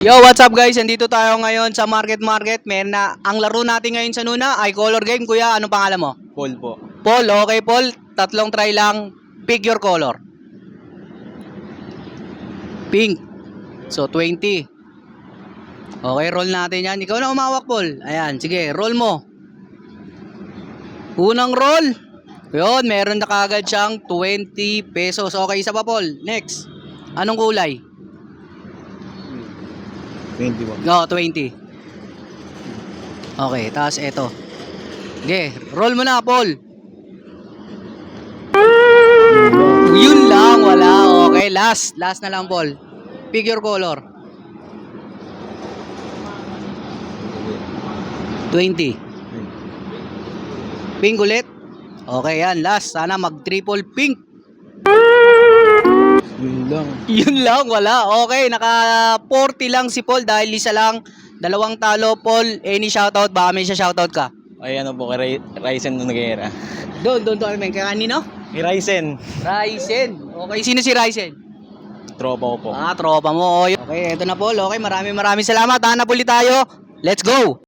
Yo, what's up guys? Andito tayo ngayon sa Market. Ang laro natin ngayon sa Nuna ay color game. Kuya, anong pangalan mo? Paul po. Paul, okay Paul. Tatlong try lang. Pick your color. Pink. So, 20. Okay, roll natin yan. Ikaw na umawak, Paul. Ayan, sige, roll mo. Unang roll. Yun, meron na kagad siyang 20 pesos. Okay, isa pa, Paul. Next. Anong kulay? 21. No, 20. Okay, tapos eto. Okay, roll mo na, Paul. Yun lang, wala. Okay, last na lang, Paul. Pick your color. 20. Pink ulit. Okay, yan, last. Sana mag-triple pink. Yun lang. Yun lang, wala. Okay, naka 40 lang si Paul dahil isa lang. Dalawang talo, Paul. Any shoutout? Baka may siya shoutout ka. Ay ano po, kay Ryzen Noguera. Doon, Armen. Kaya kanino? Kay Ryzen. Ryzen. Okay, sino si Ryzen? Tropa ko po. Tropa mo. Okay, eto na Paul. Okay, maraming salamat. Hanap ulit tayo. Let's go!